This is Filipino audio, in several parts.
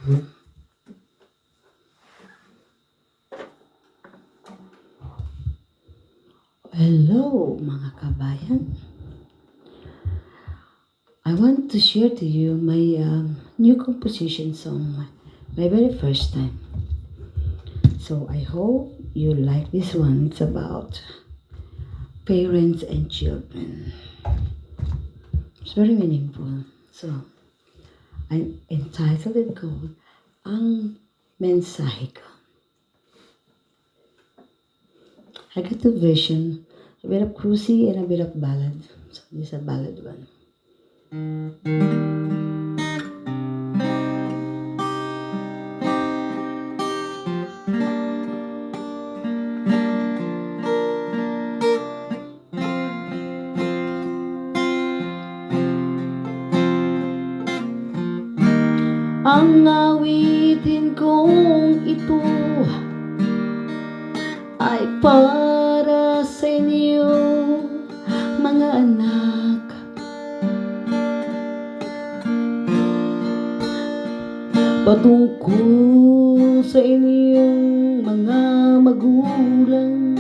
Hello mga kabayan. I want to share to you my new composition song, my very first time. So I hope you like this one. It's about parents and children. It's very meaningful. So I entitled it called Ang Mensahe Ko. I got two version, a bit of cruisy and a bit of ballad. So this is a ballad one. Ang awitin kong ito ay para sa inyo, mga anak. Patungkol sa inyong mga magulang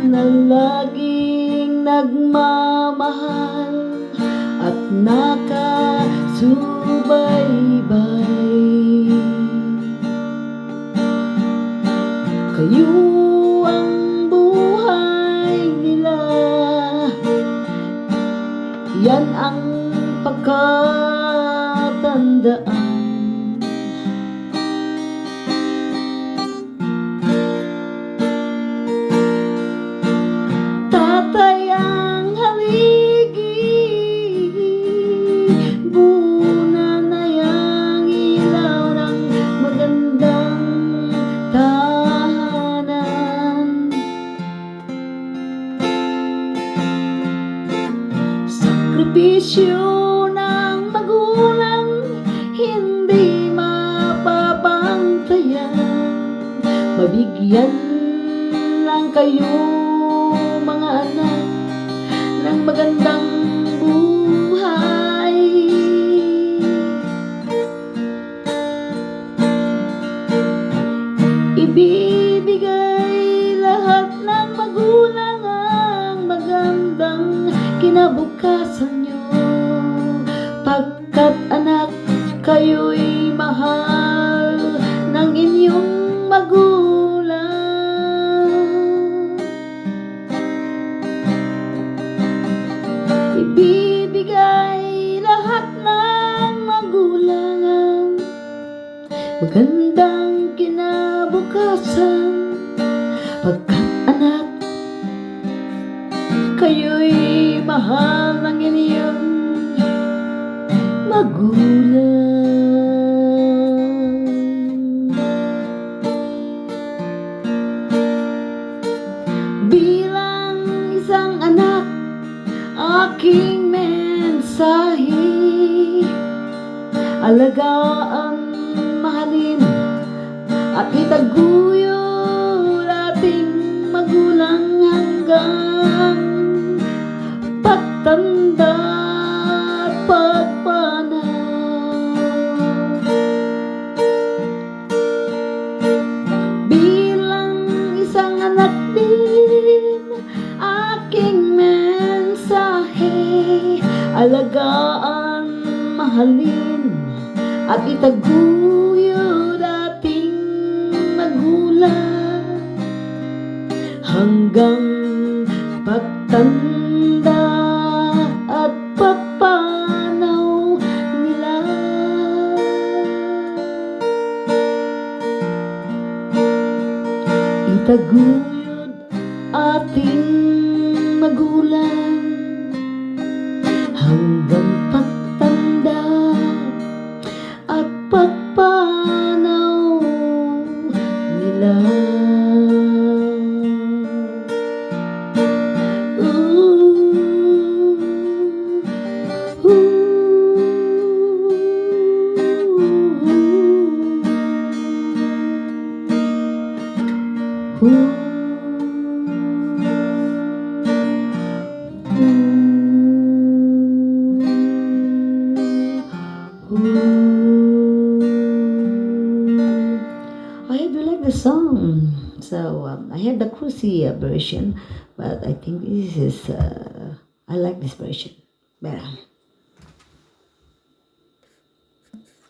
na laging nagmamahal at nakasubaybay. Kayo ang buhay nila, yan ang pagkatandaan. Tatay ang haligi, bunan ay ang ilaw ng magandang tahanan. Sakripisyo ng magulang hindi mapapantayan. Mabigyan lang kayo mga anak ng magandang buhay. Ibibigay lahat ng magulang ang magandang kinabukasan nyo, pagkat anak kayo'y mahal ng inyong magulang. Ibibigay lahat ng magulang ang magandang kinabukasan, pagkat anak kayo'y mahal ng inyong magulang. Bilang isang anak, aking mensahe, alagaan, mahalin at itaguyod ating magulang hanggang pagtanda at pagpanaw. Bilang isang anak din, aking mensahe, alagaan, mahalin at itaguyod ating magulang hanggang pagtanda at pagpanaw nila. Itaguyod ating magulang hanggang pagtanda at pagpanaw nila. Ooh. I hope you like the song. So I have the cruisy version, but I think this is I like this version better.